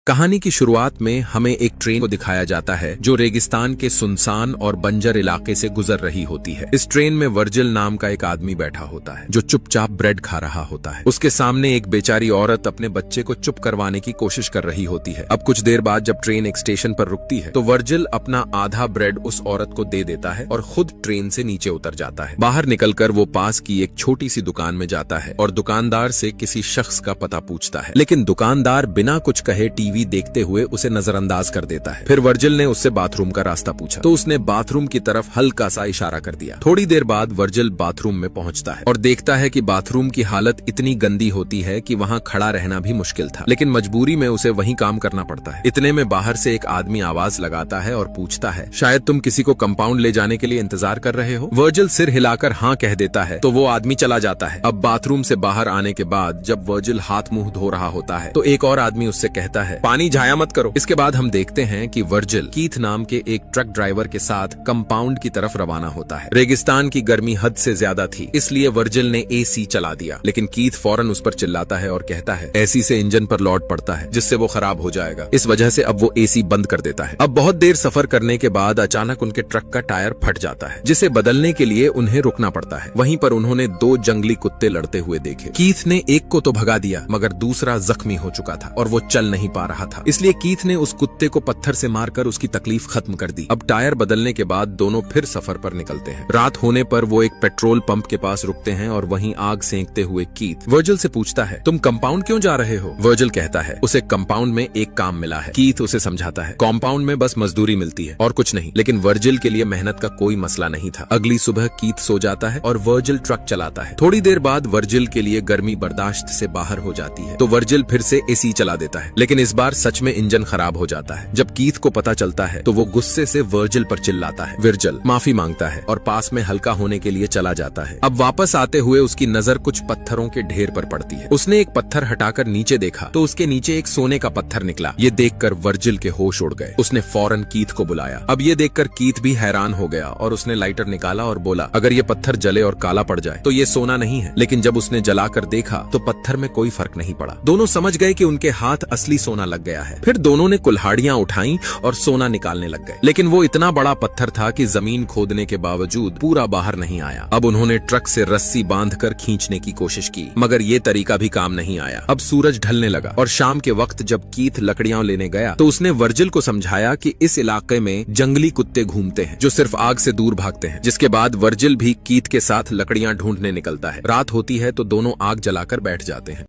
कहानी की शुरुआत में हमें एक ट्रेन को दिखाया जाता है जो रेगिस्तान के सुनसान और बंजर इलाके से गुजर रही होती है। इस ट्रेन में वर्जिल नाम का एक आदमी बैठा होता है जो चुपचाप ब्रेड खा रहा होता है। उसके सामने एक बेचारी औरत अपने बच्चे को चुप करवाने की कोशिश कर रही होती है। अब कुछ देर बाद जब ट्रेन एक स्टेशन पर रुकती है तो वर्जिल अपना आधा ब्रेड उस औरत को दे देता है और खुद ट्रेन से नीचे उतर जाता है। बाहर निकलकर वो पास की एक छोटी सी दुकान में जाता है और दुकानदार से किसी शख्स का पता पूछता है, लेकिन दुकानदार बिना कुछ कहे टीवी देखते हुए उसे नजरअंदाज कर देता है। फिर वर्जिल ने उससे बाथरूम का रास्ता पूछा तो उसने बाथरूम की तरफ हल्का सा इशारा कर दिया। थोड़ी देर बाद वर्जिल बाथरूम में पहुंचता है और देखता है कि बाथरूम की हालत इतनी गंदी होती है कि वहां खड़ा रहना भी मुश्किल था, लेकिन मजबूरी में उसे वहीं काम करना पड़ता है। इतने में बाहर से एक आदमी आवाज लगाता है और पूछता है, शायद तुम किसी को कंपाउंड ले जाने के लिए इंतजार कर रहे हो। वर्जिल सिर हिलाकर हाँ कह देता है तो वो आदमी चला जाता है। अब बाथरूम से बाहर आने के बाद जब वर्जिल हाथ मुंह धो रहा होता है तो एक और आदमी उससे कहता है, पानी जाया मत करो। इसके बाद हम देखते हैं कि वर्जिल कीथ नाम के एक ट्रक ड्राइवर के साथ कंपाउंड की तरफ रवाना होता है। रेगिस्तान की गर्मी हद से ज्यादा थी, इसलिए वर्जिल ने एसी चला दिया, लेकिन कीथ फौरन उस पर चिल्लाता है और कहता है, एसी से इंजन पर लौट पड़ता है जिससे वो खराब हो जाएगा। इस वजह से अब वो एसी बंद कर देता है। अब बहुत देर सफर करने के बाद अचानक उनके ट्रक का टायर फट जाता है, जिसे बदलने के लिए उन्हें रुकना पड़ता है। वहीं पर उन्होंने दो जंगली कुत्ते लड़ते हुए देखे। कीथ ने एक को तो भगा दिया, मगर दूसरा जख्मी हो चुका था और वो चल नहीं पा रहा था, इसलिए कीथ ने उस कुत्ते को पत्थर से मारकर उसकी तकलीफ खत्म कर दी। अब टायर बदलने के बाद दोनों फिर सफर पर निकलते हैं। रात होने पर वो एक पेट्रोल पंप के पास रुकते हैं और वहीं आग सेंकते हुए कीथ वर्जिल से पूछता है, तुम कंपाउंड क्यों जा रहे हो? वर्जिल कहता है, उसे कंपाउंड में एक काम मिला है। कीथ उसे समझाता है, कंपाउंड में बस मजदूरी मिलती है और कुछ नहीं, लेकिन वर्जिल के लिए मेहनत का कोई मसला नहीं था। अगली सुबह कीथ सो जाता है और वर्जिल ट्रक चलाता है। थोड़ी देर बाद वर्जिल के लिए गर्मी बर्दाश्त से बाहर हो जाती है तो वर्जिल फिर से एसी चला देता है, लेकिन इस बार सच में इंजन खराब हो जाता है। जब कीथ को पता चलता है तो वो गुस्से से वर्जिल पर चिल्लाता है। वर्जिल माफी मांगता है और पास में हल्का होने के लिए चला जाता है। अब वापस आते हुए उसकी नजर कुछ पत्थरों के ढेर पर पड़ती है। उसने एक पत्थर हटाकर नीचे देखा तो उसके नीचे एक सोने का पत्थर निकला। ये देखकर वर्जिल के होश उड़ गए। उसने फौरन कीथ को बुलाया। अब ये देखकर कीथ भी हैरान हो गया और उसने लाइटर निकाला और बोला, अगर ये पत्थर जले और काला पड़ जाए तो ये सोना नहीं है। लेकिन जब उसने जलाकर देखा तो पत्थर में कोई फर्क नहीं पड़ा। दोनों समझ गए कि उनके हाथ असली सोना लग गया है। फिर दोनों ने कुल्हाड़ियां उठाई और सोना निकालने लग गए, लेकिन वो इतना बड़ा पत्थर था कि जमीन खोदने के बावजूद पूरा बाहर नहीं आया। अब उन्होंने ट्रक से रस्सी बांधकर खींचने की कोशिश की, मगर ये तरीका भी काम नहीं आया। अब सूरज ढलने लगा और शाम के वक्त जब कीथ लकड़ियां लेने गया तो उसने वर्जिल को समझाया कि इस इलाके में जंगली कुत्ते घूमते हैं जो सिर्फ आग से दूर भागते हैं। जिसके बाद वर्जिल भी कीथ के साथ लकड़ियां ढूंढने निकलता है। रात होती है तो दोनों आग जलाकर बैठ जाते हैं।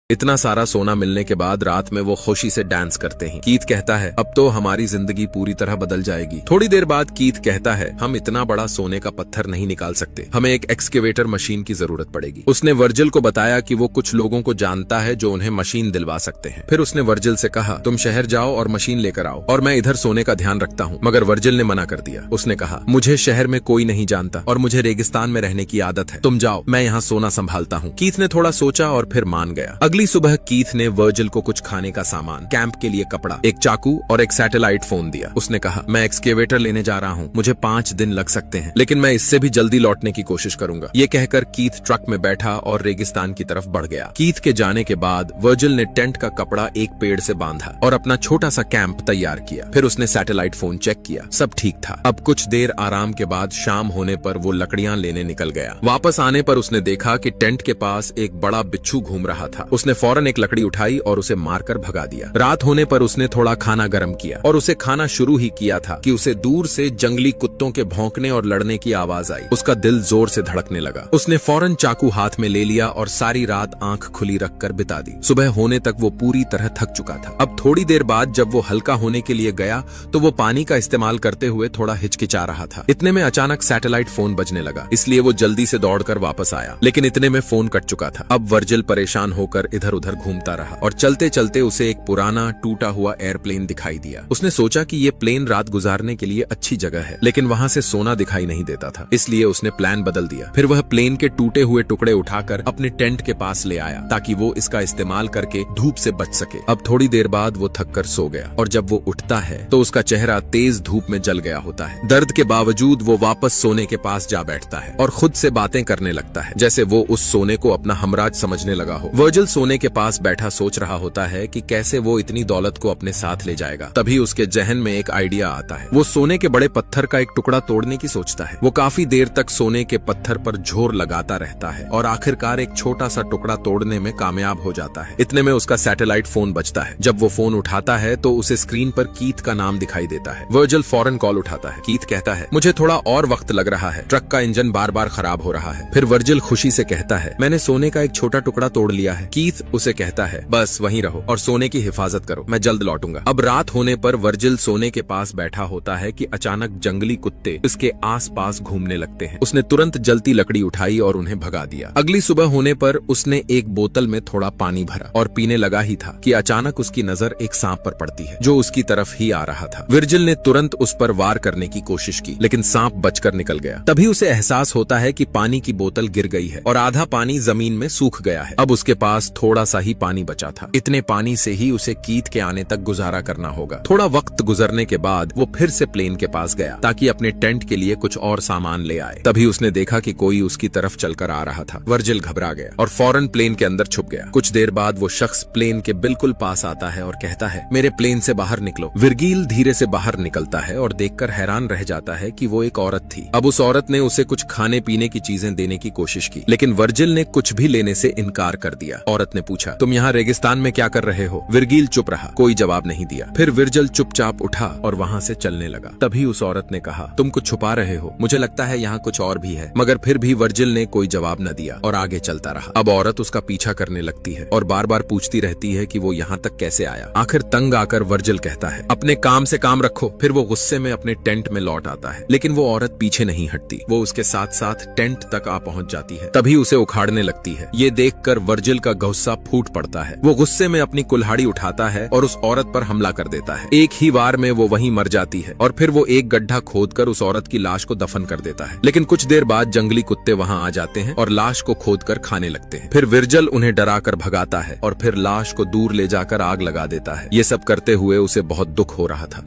इतना सारा सोना मिलने के बाद रात में वो खुशी से डांस करते हैं। कीथ कहता है, अब तो हमारी जिंदगी पूरी तरह बदल जाएगी। थोड़ी देर बाद कीथ कहता है, हम इतना बड़ा सोने का पत्थर नहीं निकाल सकते, हमें एक एक्सकेवेटर मशीन की जरूरत पड़ेगी। उसने वर्जिल को बताया कि वो कुछ लोगों को जानता है जो उन्हें मशीन दिलवा सकते हैं। फिर उसने वर्जिल से कहा, तुम शहर जाओ और मशीन लेकर आओ और मैं इधर सोने का ध्यान रखता हूँ। मगर वर्जिल ने मना कर दिया। उसने कहा, मुझे शहर में कोई नहीं जानता और मुझे रेगिस्तान में रहने की आदत है, तुम जाओ, मैं यहाँ सोना संभालता हूँ। कीथ ने थोड़ा सोचा और फिर मान गया। अगली सुबह कीथ ने वर्जिल को कुछ खाने का सामान, कैंप के लिए कपड़ा, एक चाकू और एक सैटेलाइट फोन दिया। उसने कहा, मैं एक्सकेवेटर लेने जा रहा हूँ, मुझे 5 दिन लग सकते हैं, लेकिन मैं इससे भी जल्दी लौटने की कोशिश करूंगा। ये कहकर कीथ ट्रक में बैठा और रेगिस्तान की तरफ बढ़ गया। कीथ के जाने के बाद वर्जिल ने टेंट का कपड़ा एक पेड़ से बांधा और अपना छोटा सा कैंप तैयार किया। फिर उसने सैटेलाइट फोन चेक किया, सब ठीक था। अब कुछ देर आराम के बाद शाम होने पर वो लकड़ियां लेने निकल गया। वापस आने पर उसने देखा कि टेंट के पास एक बड़ा बिच्छू घूम रहा था। उसने फौरन एक लकड़ी उठाई और उसे मारकर भगा दिया। रात होने पर उसने थोड़ा खाना गर्म किया और उसे खाना शुरू ही किया था कि उसे दूर से जंगली कुत्तों के भौंकने और लड़ने की आवाज आई। उसका दिल जोर से धड़कने लगा। उसने फौरन चाकू हाथ में ले लिया और सारी रात आंख खुली रखकर बिता दी। सुबह होने तक वो पूरी तरह थक चुका था। अब थोड़ी देर बाद जब वो हल्का होने के लिए गया तो वो पानी का इस्तेमाल करते हुए थोड़ा हिचकिचा रहा था। इतने में अचानक सैटेलाइट फोन बजने लगा, इसलिए वो जल्दी से दौड़कर वापस आया, लेकिन इतने में फोन कट चुका था। अब वर्जिल परेशान होकर इधर उधर घूमता रहा और चलते चलते उसे एक पुराना टूटा हुआ एयरप्लेन दिखाई दिया। उसने सोचा कि ये प्लेन रात गुजारने के लिए अच्छी जगह है, लेकिन वहां से सोना दिखाई नहीं देता था, इसलिए उसने प्लान बदल दिया। फिर वह प्लेन के टूटे हुए टुकड़े उठाकर अपने टेंट के पास ले आया ताकि वो इसका इस्तेमाल करके धूप से बच सके। अब थोड़ी देर बाद वो थक कर सो गया और जब वो उठता है तो उसका चेहरा तेज धूप में जल गया होता है। दर्द के बावजूद वो वापस सोने के पास जा बैठता है और खुद से बातें करने लगता है, जैसे वो उस सोने को अपना हमराज समझने लगा हो। वर्जिल सोने के पास बैठा सोच रहा होता है कि कैसे वो इतनी दौलत को अपने साथ ले जाएगा। तभी उसके जहन में एक आइडिया आता है। वो सोने के बड़े पत्थर का एक टुकड़ा तोड़ने की सोचता है। वो काफी देर तक सोने के पत्थर पर जोर लगाता रहता है और आखिरकार एक छोटा सा टुकड़ा तोड़ने में कामयाब हो जाता है। इतने में उसका सैटेलाइट फोन बजता है। जब वो फोन उठाता है तो उसे स्क्रीन पर कीथ का नाम दिखाई देता है। वर्जिल फौरन कॉल उठाता है। कीथ कहता है, मुझे थोड़ा और वक्त लग रहा है, ट्रक का इंजन बार बार खराब हो रहा है। फिर वर्जिल खुशी से कहता है, मैंने सोने का एक छोटा टुकड़ा तोड़ लिया है। कीथ उसे कहता है, बस वहीं रहो और सोने की हिफाजत करो, मैं जल्द लौटूंगा। अब रात होने पर वर्जिल सोने के पास बैठा होता है कि अचानक जंगली कुत्ते इसके आसपास घूमने लगते हैं। उसने तुरंत जलती लकड़ी उठाई और उन्हें भगा दिया। अगली सुबह होने पर उसने एक बोतल में थोड़ा पानी भरा और पीने लगा ही था कि अचानक उसकी नजर एक सांप पर पड़ती है जो उसकी तरफ ही आ रहा था। वर्जिल ने तुरंत उस पर वार करने की कोशिश की, लेकिन सांप बचकर निकल गया। तभी उसे एहसास होता है कि पानी की बोतल गिर गई है और आधा पानी जमीन में सूख गया है। अब उसके पास थोड़ा सा ही पानी बचा था। इतने पानी से ही उसे कीथ के आने तक गुजारा करना होगा। थोड़ा वक्त गुजरने के बाद वो फिर से प्लेन के पास गया ताकि अपने टेंट के लिए कुछ और सामान ले आए। तभी उसने देखा कि कोई उसकी तरफ चलकर आ रहा था। वर्जिल घबरा गया और फौरन प्लेन के अंदर छुप गया। कुछ देर बाद वो शख्स प्लेन के बिल्कुल पास आता है और कहता है, मेरे प्लेन से बाहर निकलो। वर्जिल धीरे से बाहर निकलता है और देखकर हैरान रह जाता है कि वो एक औरत थी। अब उस औरत ने उसे कुछ खाने पीने की चीजें देने की कोशिश की, लेकिन वर्जिल ने कुछ भी लेने से इनकार कर दिया। औरत ने पूछा, तुम यहाँ रेगिस्तान में क्या कर रहे हो? वर्जिल चुप रहा, कोई जवाब नहीं दिया। फिर वर्जिल चुपचाप उठा और वहाँ से चलने लगा। तभी उस औरत ने कहा, तुम कुछ छुपा रहे हो, मुझे लगता है यहाँ कुछ और भी है। मगर फिर भी वर्जिल ने कोई जवाब न दिया और आगे चलता रहा। अब औरत उसका पीछा करने लगती है और बार बार पूछती रहती है कि वो यहाँ तक कैसे आया। आखिर तंग आकर वर्जिल कहता है, अपने काम से काम रखो। फिर वो गुस्से में अपने टेंट में लौट आता है, लेकिन वो औरत पीछे नहीं हटती। वो उसके साथ साथ टेंट तक आ पहुंच जाती है। तभी उसे उखाड़ने लगती है। ये देखकर वर्जिल का गुस्सा फूट पड़ता है। वो गुस्से में अपनी कुल्हाड़ी उठाता है और उस औरत पर हमला कर देता है। एक ही वार में वो वहीं मर जाती है और फिर वो एक गड्ढा खोदकर उस औरत की लाश को दफन कर देता है। लेकिन कुछ देर बाद जंगली कुत्ते वहां आ जाते हैं और लाश को खोदकर खाने लगते हैं। फिर वर्जिल उन्हें डराकर भगाता है और फिर लाश को दूर ले जाकर आग लगा देता है। ये सब करते हुए उसे बहुत दुख हो रहा था।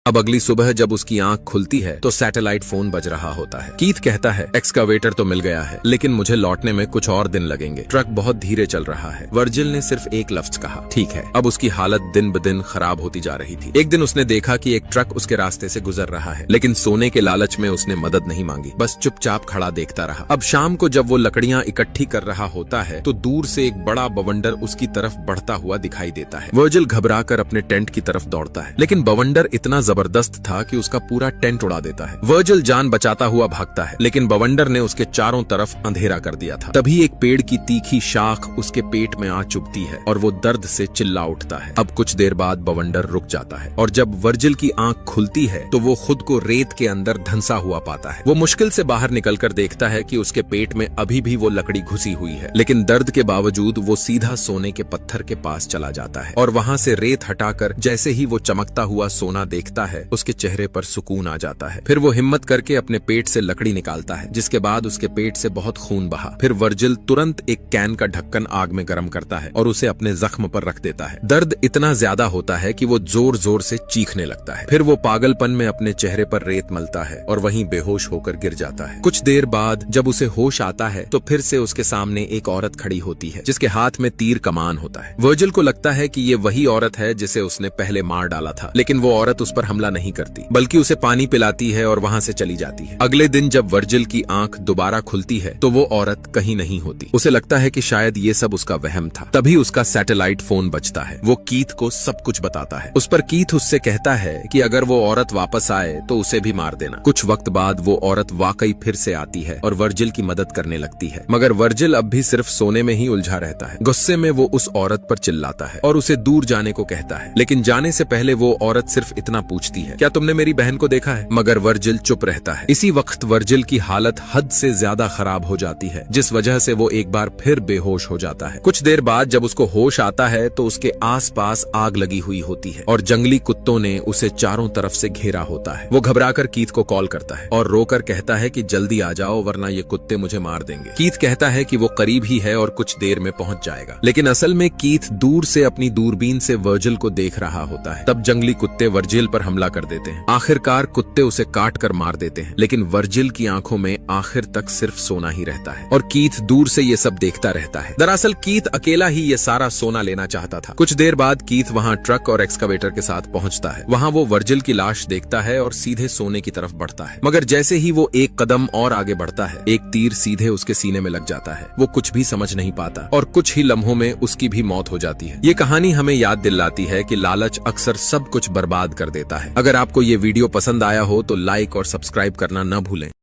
अब अगली सुबह जब उसकी आंख खुलती है तो सैटेलाइट फोन बज रहा होता है। कीथ कहता है, एक्सकावेटर तो मिल गया है, लेकिन मुझे लौटने में कुछ और दिन लगेंगे। ट्रक बहुत धीरे चल रहा है। वर्जिल ने सिर्फ एक लफ्ज कहा, ठीक है। अब उसकी हालत दिन ब दिन खराब होती जा रही थी। एक दिन उसने देखा कि एक ट्रक उसके रास्ते से गुजर रहा है, लेकिन सोने के लालच में उसने मदद नहीं मांगी, बस चुपचाप खड़ा देखता रहा। अब शाम को जब वो लकड़ियां इकट्ठी कर रहा होता है तो दूर से एक बड़ा बवंडर उसकी तरफ बढ़ता हुआ दिखाई देता है। वर्जिल घबराकर अपने टेंट की तरफ दौड़ता है, लेकिन बवंडर इतना जबरदस्त था कि उसका पूरा टेंट उड़ा देता है। वर्जिल जान बचाता हुआ भागता है, लेकिन बवंडर ने उसके चारों तरफ अंधेरा कर दिया था। तभी एक पेड़ की तीखी शाख उसके पेट में आ चुभती है और वो दर्द से चिल्ला उठता है। अब कुछ देर बाद बवंडर रुक जाता है और जब वर्जिल की आंख खुलती है तो वो खुद को रेत के अंदर धंसा हुआ पाता है। वो मुश्किल से बाहर निकलकर देखता है कि उसके पेट में अभी भी वो लकड़ी घुसी हुई है, लेकिन दर्द के बावजूद वो सीधा सोने के पत्थर के पास चला जाता है और वहां से रेत हटाकर जैसे ही वो चमकता हुआ सोना देखता है उसके चेहरे पर सुकून आ जाता है। फिर वो हिम्मत करके अपने पेट से लकड़ी निकालता है, जिसके बाद उसके पेट से बहुत खून बहा। फिर वर्जिल तुरंत एक कैन का ढक्कन आग में गर्म करता है और उसे अपने जख्म पर रख देता है। दर्द इतना ज्यादा होता है कि वो जोर जोर से चीखने लगता है। फिर वो पागलपन में अपने चेहरे पर रेत मलता है और वहीं बेहोश होकर गिर जाता है। कुछ देर बाद जब उसे होश आता है तो फिर से उसके सामने एक औरत खड़ी होती है जिसके हाथ में तीर कमान होता है। वर्जिल को लगता है कि ये वही औरत है जिसे उसने पहले मार डाला था, लेकिन वो औरत उस पर हमला नहीं करती, बल्कि उसे पानी पिलाती है और वहां से चली जाती है। अगले दिन जब वर्जिल की आंख दोबारा खुलती है तो वो औरत कहीं नहीं होती। उसे लगता है कि शायद ये सब उसका वहम था। तभी उसका सैटेलाइट फोन बजता है। वो कीथ को सब कुछ बताता है। उस पर कीथ उससे कहता है कि अगर वो औरत वापस आए तो उसे भी मार देना। कुछ वक्त बाद वो औरत वाकई फिर से आती है और वर्जिल की मदद करने लगती है, मगर वर्जिल अब भी सिर्फ सोने में ही उलझा रहता है। गुस्से में वो उस औरत पर चिल्लाता है और उसे दूर जाने को कहता है, लेकिन जाने से पहले वो औरत सिर्फ इतना पूछती है, क्या तुमने मेरी बहन को देखा है? मगर वर्जिल चुप रहता है। इसी वक्त वर्जिल की हालत हद से ज्यादा खराब हो जाती है, जिस वजह से वो एक बार फिर बेहोश हो जाता है। कुछ देर बाद जब उसको होश आता है तो उसके आसपास आग लगी हुई होती है और जंगली कुत्तों ने उसे चारों तरफ से घेरा होता है। वो घबराकर कीथ को कॉल करता है और रोकर कहता है कि जल्दी आ जाओ वरना ये कुत्ते मुझे मार देंगे। कीथ कहता है कि वो करीब ही है और कुछ देर में पहुंच जाएगा, लेकिन असल में कीथ दूर से अपनी दूरबीन से वर्जिल को देख रहा होता है। तब जंगली कुत्ते वर्जिल पर हमला कर देते हैं। आखिरकार कुत्ते उसे काट कर मार देते हैं, लेकिन वर्जिल की आंखों में आखिर तक सिर्फ सोना ही रहता है और कीथ दूर से ये सब देखता रहता है। दरअसल कीथ अकेला ही ये सारा सोना लेना चाहता था। कुछ देर बाद कीथ वहाँ ट्रक और एक्सकवेटर के साथ पहुँचता है। वहाँ वो वर्जिल की लाश देखता है और सीधे सोने की तरफ बढ़ता है, मगर जैसे ही वो एक कदम और आगे बढ़ता है, एक तीर सीधे उसके सीने में लग जाता है। वो कुछ भी समझ नहीं पाता और कुछ ही लम्हों में उसकी भी मौत हो जाती है। ये कहानी हमें याद दिलाती है कि लालच अक्सर सब कुछ बर्बाद कर देता है। अगर आपको ये वीडियो पसंद आया हो तो लाइक और सब्सक्राइब करना न भूलें।